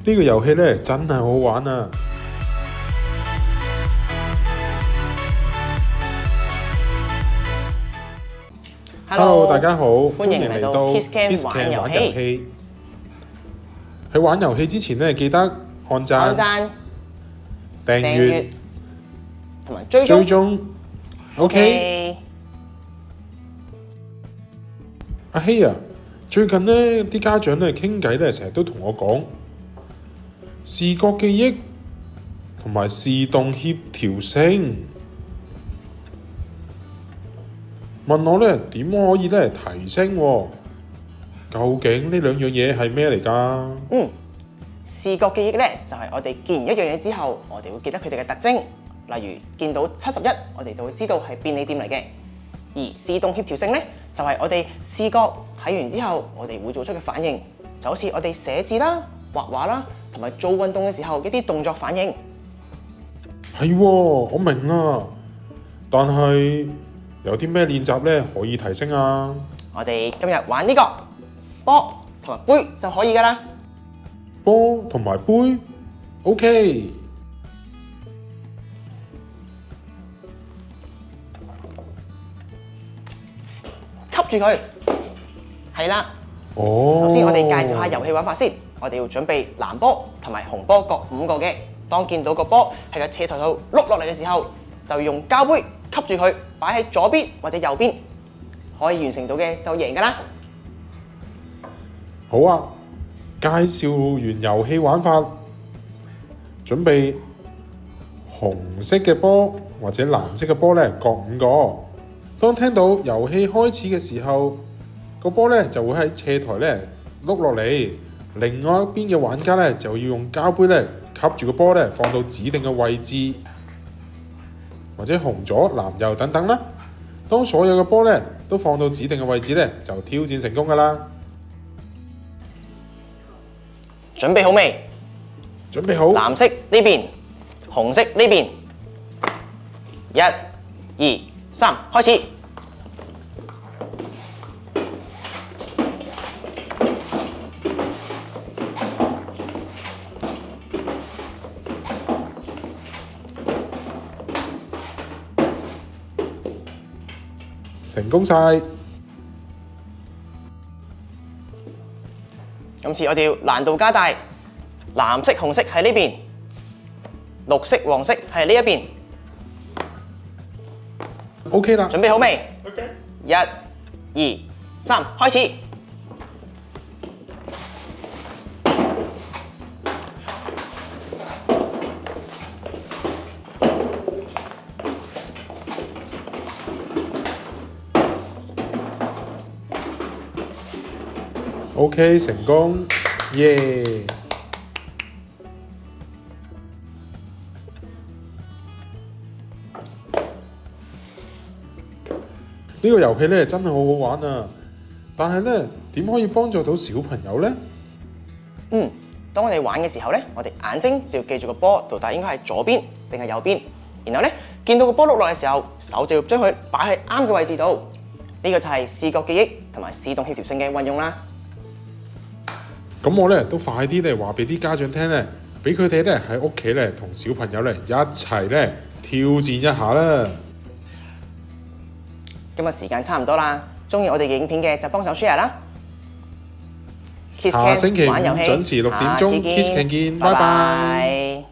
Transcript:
呢個遊戲咧真係好玩啊！Hello， 大家好，歡迎嚟到 KissCam 玩遊戲。喺玩遊戲之前咧，記得按讚、訂閱同埋追蹤。OK。阿希啊，最近呢啲家長咧傾偈咧，成日都同我講視覺記憶同埋視動協調性，問我咧點可以咧提升喎？究竟呢兩樣嘢係咩嚟㗎？視覺記憶咧就係我哋見完一樣嘢之後，我哋會記得佢哋嘅特徵。例如見到71，我哋就會知道係便利店嚟嘅。而視動協調性咧，就係我哋視覺睇完之後，我哋會做出嘅反應，就好似我哋寫字啦、畫畫啦，同埋做運動嘅時候一啲動作反應。係喎，我明啦。但係有啲咩練習咧可以提升啊？我哋今日玩呢個波同埋杯就可以㗎啦。波同埋杯 ，OK。吸住佢，係啦。首先我哋介紹下遊戲玩法先。我哋要準備藍波同埋紅波各5個嘅。當見到個波喺個斜台度碌落嚟嘅時候，就用膠杯吸住佢，擺喺左邊或者右邊，可以完成到嘅就贏㗎啦。好啊，介紹完遊戲玩法，準備紅色嘅波或者藍色嘅波咧，各5個。當聽到遊戲開始嘅時候，個波咧就會喺斜台咧碌落嚟，另外一邊嘅玩家咧就要用膠杯咧吸住個波咧放到指定嘅位置，或者紅左藍右等等啦。當所有嘅波咧都放到指定嘅位置咧，就挑戰成功㗎啦。準備好未？準備好。藍色呢邊，紅色呢邊。1、2、3，開始。成功晒！今次我哋要難度加大，藍色、紅色喺呢邊，綠色、黃色喺呢一邊。OK 啦，準備好未 ？OK。1、2、3，開始。OK， 成功，耶！呢個遊戲咧真係好好玩啊！但係咧點可以幫助到小朋友呢？當我哋玩嘅時候咧，我哋眼睛就要記住個波到底應該係左邊定係右邊。然後咧見到個波碌落嘅時候，手就要將佢擺喺啱嘅位置度。呢個就係視覺記憶同埋視動協調性嘅運用啦。咁我咧都快啲咧話俾啲家長聽咧，俾佢哋咧喺屋企咧同小朋友咧一齊咧挑戰一下啦。今日時間差唔多啦，中意我哋嘅影片嘅就幫手 share 啦。下星期5玩遊戲準時6點鐘 KissCam 見，拜拜。